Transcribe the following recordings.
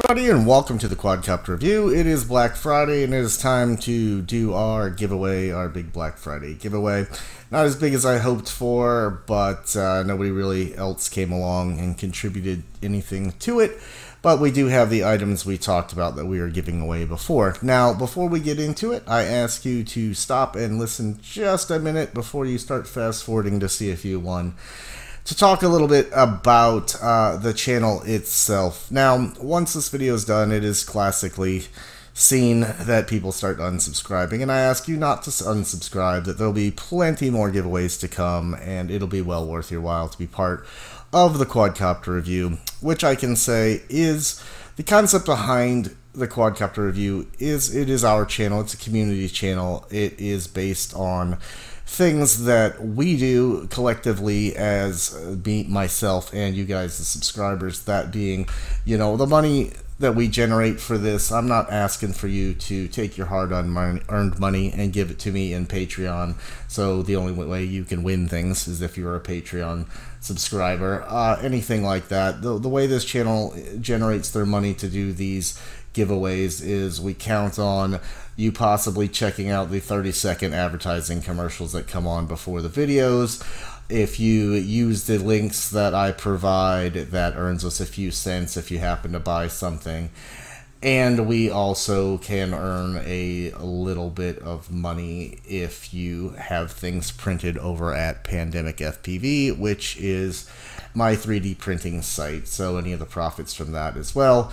Everybody, and welcome to the Quadcopter review. It is Black Friday, and it is time to do our giveaway, our big Black Friday giveaway. Not as big as I hoped for, but nobody really else came along and contributed anything to it. But we do have the items we talked about that we are giving away before. Now, before we get into it, I ask you to stop and listen just a minute before you start fast forwarding to see if you won, to talk a little bit about the channel itself. Now, once this video is done, it is classically seen that people start unsubscribing, and I ask you not to unsubscribe, that there'll be plenty more giveaways to come, and it'll be well worth your while to be part of the Quadcopter review, which I can say is the concept behind the Quadcopter review. It is our channel. It's a community channel. It is based on things that we do collectively as me, myself, and you guys, the subscribers. That being, you know, the money that we generate for this. I'm not asking for you to take your hard-earned money and give it to me in Patreon. So the only way you can win things is if you're a Patreon subscriber. Anything like that. The way this channel generates their money to do these giveaways is we count on you possibly checking out the 30-second advertising commercials that come on before the videos. If you use the links that I provide, that earns us a few cents if you happen to buy something. And we also can earn a little bit of money if you have things printed over at Pandemic FPV, which is my 3D printing site. So any of the profits from that as well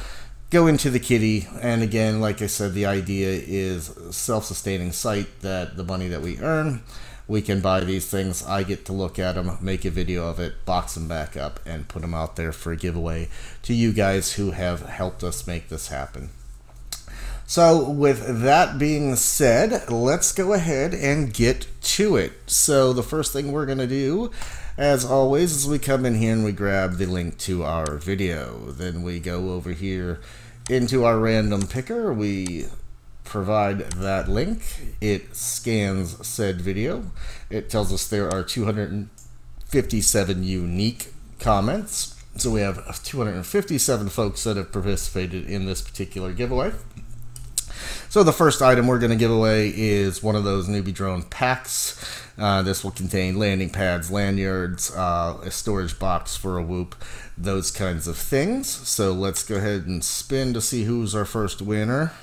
go into the kitty. And again, like I said, the idea is a self-sustaining site, that the money that we earn, we can buy these things. I get to look at them, make a video of it, box them back up, and put them out there for a giveaway to you guys who have helped us make this happen. So with that being said, let's go ahead and get to it. So the first thing we're going to do, as always, is we come in here and we grab the link to our video. Then we go over here into our random picker. We provide that link. It scans said video. It tells us there are 257 unique comments. So we have 257 folks that have participated in this particular giveaway. So the first item we're going to give away is one of those newbie drone packs. This will contain landing pads, lanyards, a storage box for a whoop, those kinds of things. So let's go ahead and spin to see who's our first winner.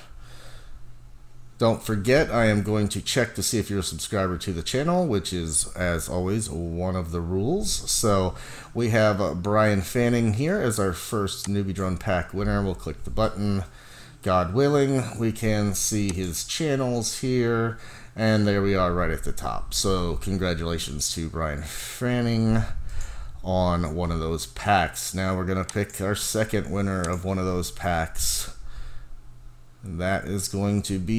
Don't forget, I am going to check to see if you're a subscriber to the channel, which is, as always, one of the rules. So we have Brian Fanning here as our first newbie drone pack winner. We'll click the button. God willing, we can see his channels here, and there we are right at the top. So congratulations to Brian Fanning on one of those packs. Now we're going to pick our second winner of one of those packs. That is going to be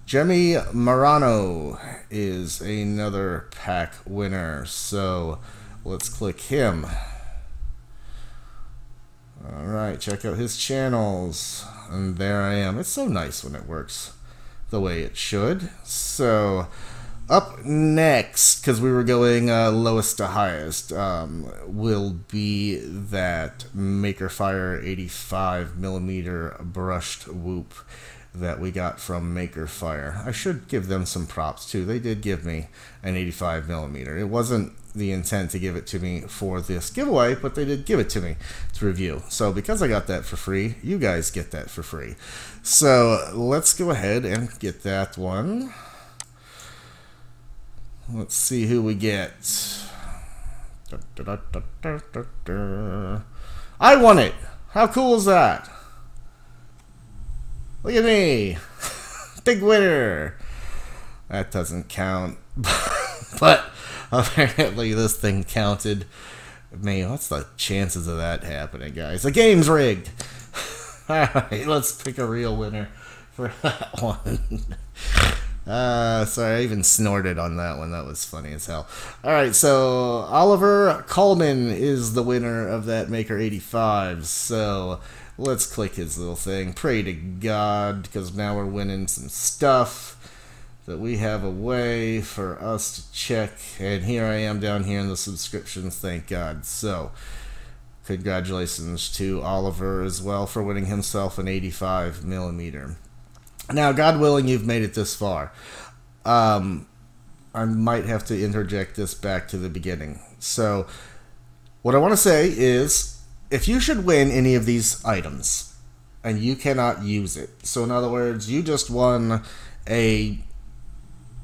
Jemmy Marano is another pack winner. So let's click him. Alright, check out his channels. And there I am. It's so nice when it works the way it should. So up next, because we were going lowest to highest, will be that Makerfire 85mm brushed whoop that we got from Makerfire. I should give them some props too. They did give me an 85mm. It wasn't the intent to give it to me for this giveaway, but they did give it to me to review. So because I got that for free, you guys get that for free. So let's go ahead and get that one. Let's see who we get. I won it! How cool is that? Look at me! Big winner! That doesn't count. But apparently this thing counted. Man, what's the chances of that happening, guys? The game's rigged! Alright, let's pick a real winner for that one. Sorry, I even snorted on that one. That was funny as hell. Alright, so Oliver Coleman is the winner of that Maker 85. So let's click his little thing. Pray to God, because now we're winning some stuff that we have a way for us to check. And here I am down here in the subscriptions, thank God. So Congratulations to Oliver as well for winning himself an 85mm. Now, God willing, you've made it this far. I might have to interject this back to the beginning. So, what I want to say is, if you should win any of these items, and you cannot use it, so in other words, you just won a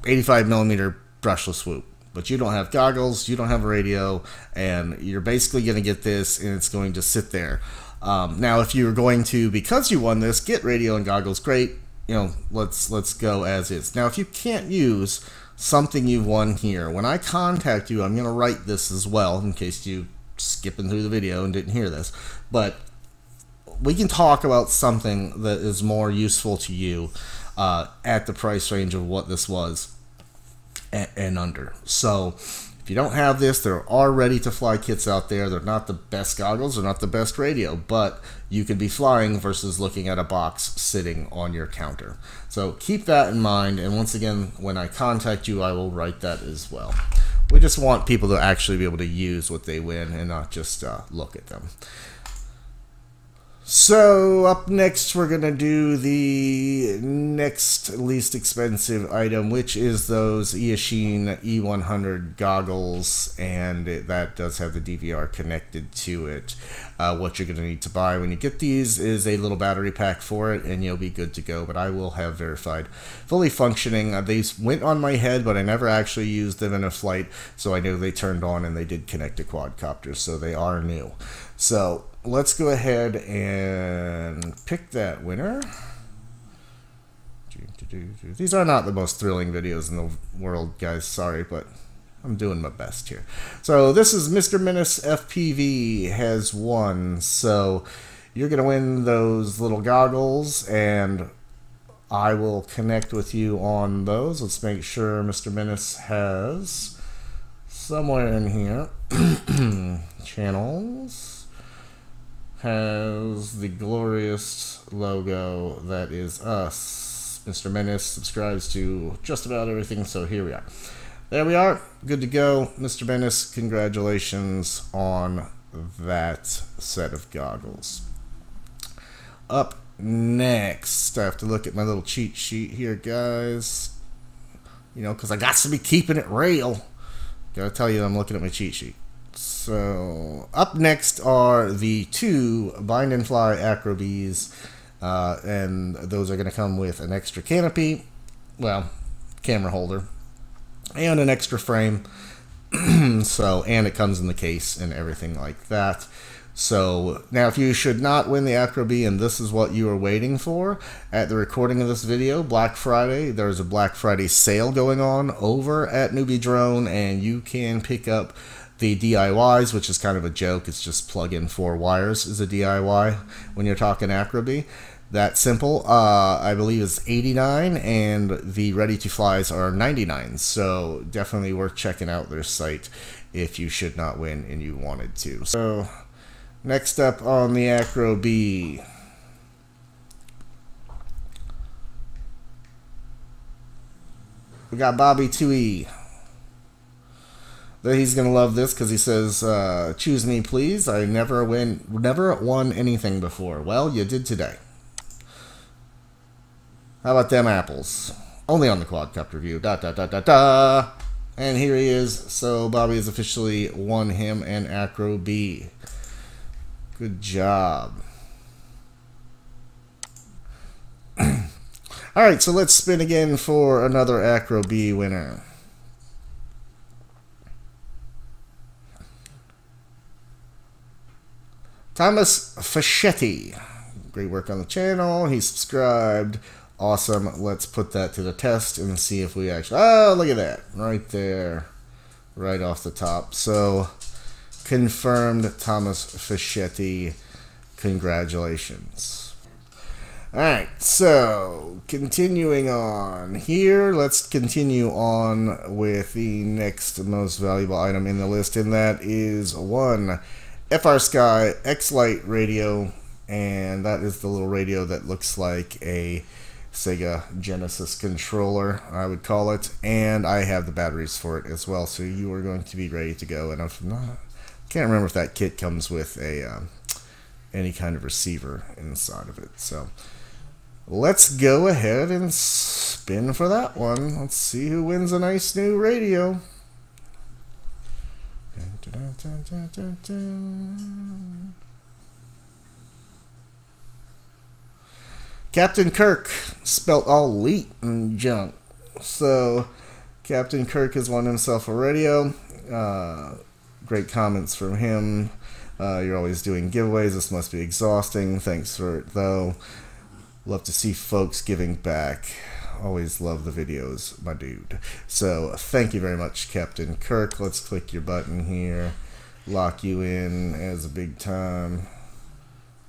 85mm brushless swoop, but you don't have goggles, you don't have a radio, and you're basically going to get this, and it's going to sit there. Now, if you're going to, because you won this, get radio and goggles, great. You know, let's go as is. Now, if you can't use something you've won here, when I contact you, I'm going to write this as well, in case you skipping through the video and didn't hear this. But we can talk about something that is more useful to you at the price range of what this was and under. So if you don't have this, there are ready-to-fly kits out there. They're not the best goggles, they're not the best radio, but you could be flying versus looking at a box sitting on your counter. So keep that in mind, and once again, when I contact you, I will write that as well. We just want people to actually be able to use what they win and not just look at them. So, up next, we're going to do the next least expensive item, which is those Eachine E100 goggles, and that does have the DVR connected to it. What you're going to need to buy when you get these is a little battery pack for it, and you'll be good to go, but I will have verified fully functioning. These went on my head, but I never actually used them in a flight, so I know they turned on and they did connect to quadcopters, so they are new. So, let's go ahead and pick that winner. These are not the most thrilling videos in the world, guys. Sorry, but I'm doing my best here. So this is Mr. Menace FPV has won. So you're going to win those little goggles, and I will connect with you on those. Let's make sure Mr. Menace has somewhere in here channels. Has the glorious logo that is us. Mr. Menace subscribes to just about everything, so here we are. There we are. Good to go. Mr. Menace, congratulations on that set of goggles. Up next, I have to look at my little cheat sheet here, guys. You know, because I got to be keeping it real. Gotta tell you, I'm looking at my cheat sheet. So, up next are the two Bind and Fly Acro Bees, and those are going to come with an extra canopy, well, camera holder, and an extra frame. So, and it comes in the case and everything like that. So, now if you should not win the Acro Bee and this is what you are waiting for, at the recording of this video, Black Friday, there's a Black Friday sale going on over at Newbie Drone, and you can pick up the DIYs, which is kind of a joke. It's just plug in 4 wires is a DIY when you're talking Acro Bee. That simple. I believe is $89, and the ready to flies are $99. So definitely worth checking out their site if you should not win and you wanted to. So next up on the Acro Bee, we got Bobby 2E. He's gonna love this because he says, "Choose me, please. I never won anything before." Well, you did today. How about them apples? Only on the Quadcopter review. Da da da da da. And here he is. So Bobby has officially won him an Acro Bee. Good job. All right, so let's spin again for another Acro Bee winner. Thomas Fischetti. Great work on the channel. He subscribed. Awesome. Let's put that to the test and see if we actually... Oh, look at that. Right there. Right off the top. So, confirmed Thomas Fischetti. Congratulations. Alright, so, continuing on here, let's continue on with the next most valuable item in the list, and that is one FR Sky X-Lite radio, and that is the little radio that looks like a Sega Genesis controller, I would call it, and I have the batteries for it as well, so you are going to be ready to go. And if Can't remember if that kit comes with a any kind of receiver inside of it. So let's go ahead and spin for that one. Let's see who wins a nice new radio. Captain Kirk, spelt all elite and junk. So Captain Kirk has won himself a radio. Great comments from him. You're always doing giveaways. This must be exhausting. Thanks for it, though. Love to see folks giving back. Always love the videos, my dude. So thank you very much, Captain Kirk. Let's click your button here. Lock you in as a big time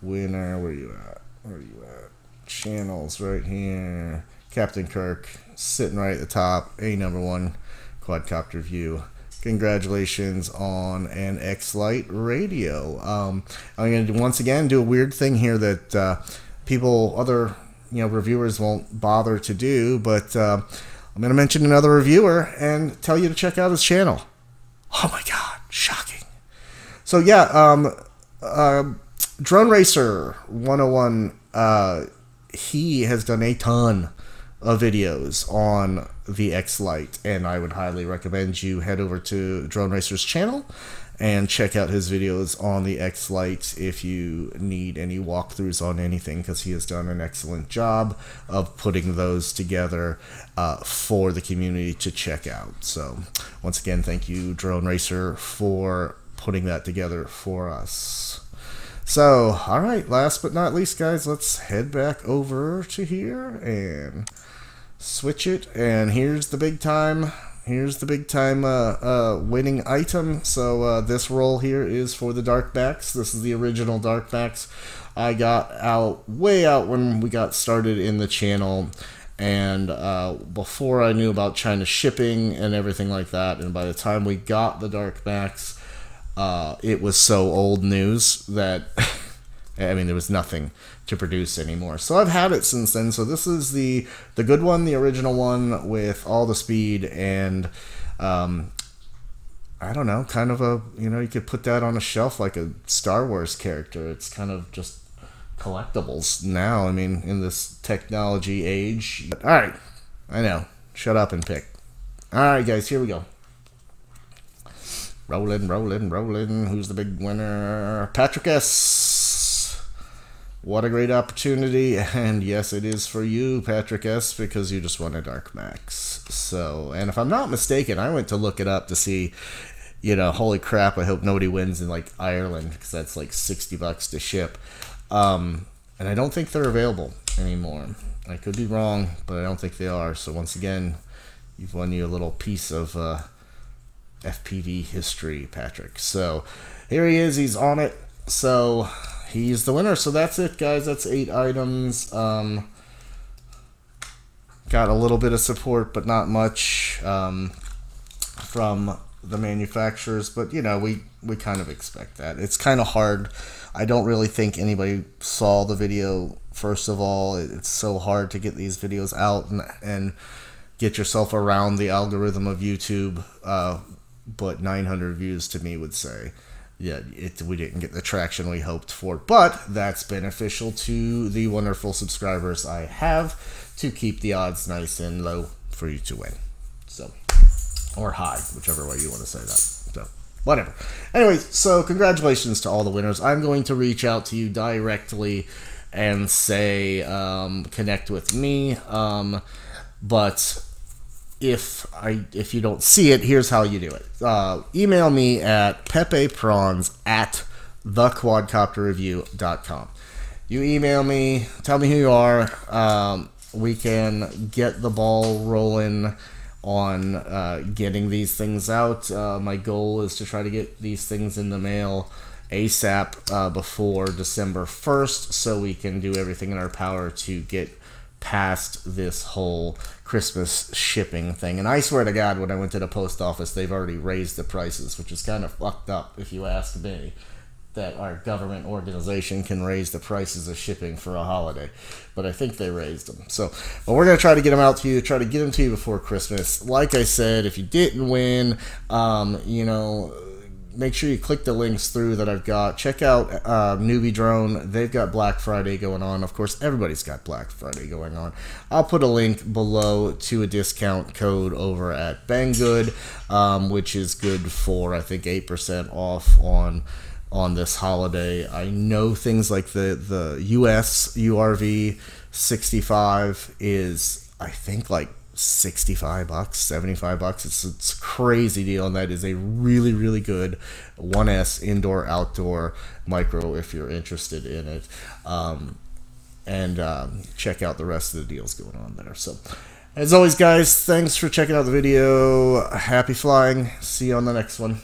winner. Where you at? Where are you at? Channels right here. Captain Kirk sitting right at the top. #1 quadcopter view. Congratulations on an X-Lite radio. I'm going to once again do a weird thing here that other reviewers won't bother to do, but I'm going to mention another reviewer and tell you to check out his channel. Oh my god, shocking. So yeah, Drone Racer 101, he has done a ton of videos on the X-Lite, and I would highly recommend you head over to Drone Racer's channel and check out his videos on the X-Lite if you need any walkthroughs on anything, because he has done an excellent job of putting those together for the community to check out. So once again, thank you, Drone Racer, for putting that together for us. So, alright, last but not least, guys, let's head back over to here and switch it. And here's the big time. Here's the big time winning item. So this roll here is for the dark backs. This is the original dark backs I got way out when we got started in the channel, and before I knew about China shipping and everything like that. And by the time we got the dark backs, it was so old news that I mean, there was nothing to produce anymore. So I've had it since then. So this is the good one, the original one with all the speed, and I don't know, kind of a, you could put that on a shelf like a Star Wars character. It's kind of just collectibles now, I mean, in this technology age. All right, I know, shut up and pick. All right, guys, here we go. Rolling, rolling, rolling. Who's the big winner? Patrick S. What a great opportunity. And yes, it is for you, Patrick S., because you just won a Dark Max. So, and if I'm not mistaken, I went to look it up to see, holy crap, I hope nobody wins in like Ireland, because that's like $60 to ship. And I don't think they're available anymore. I could be wrong, but I don't think they are. So once again, you've won you a little piece of FPV history, Patrick. So here he is, he's on it. So he's the winner. So that's it, guys. That's 8 items. Got a little bit of support, but not much from the manufacturers. But we kind of expect that. It's kind of hard. I don't really think anybody saw the video. First of all, it's so hard to get these videos out and get yourself around the algorithm of YouTube. But 900 views to me would say, yeah, we didn't get the traction we hoped for. But that's beneficial to the wonderful subscribers I have to keep the odds nice and low for you to win. So, or high, whichever way you want to say that. So, whatever. Anyway, so congratulations to all the winners. I'm going to reach out to you directly and say, connect with me. But if you don't see it, here's how you do it. Email me at pepeprons@thequadcopterreview.com. You email me, tell me who you are. We can get the ball rolling on getting these things out. My goal is to try to get these things in the mail ASAP before December 1st, so we can do everything in our power to get past this whole Christmas shipping thing. And I swear to God, when I went to the post office, they've already raised the prices, which is kind of fucked up if you ask me, that our government organization can raise the prices of shipping for a holiday. But I think they raised them. So, but we're going to try to get them out to you, try to get them to you before Christmas. Like I said, if you didn't win, make sure you click the links through that I've got. Check out Newbie Drone. They've got Black Friday going on. Of course, everybody's got Black Friday going on. I'll put a link below to a discount code over at Banggood, which is good for, I think, 8% off on this holiday. I know things like the US URV 65 is, I think, like $65, $75. It's a crazy deal, and that is a really, really good 1S indoor outdoor micro if you're interested in it. Check out the rest of the deals going on there. So as always, guys, thanks for checking out the video. Happy flying. See you on the next one.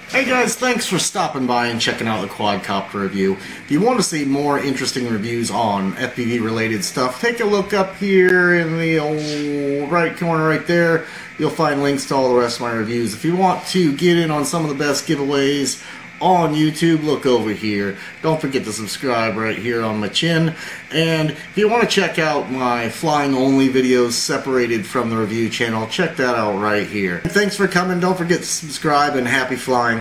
Hey guys, thanks for stopping by and checking out the Quadcopter review. If you want to see more interesting reviews on FPV related stuff, take a look up here in the old right corner right there. You'll find links to all the rest of my reviews. If you want to get in on some of the best giveaways on YouTube, look over here. Don't forget to subscribe right here on my chin. And if you want to check out my flying only videos separated from the review channel, check that out right here. Thanks for coming. Don't forget to subscribe, and happy flying.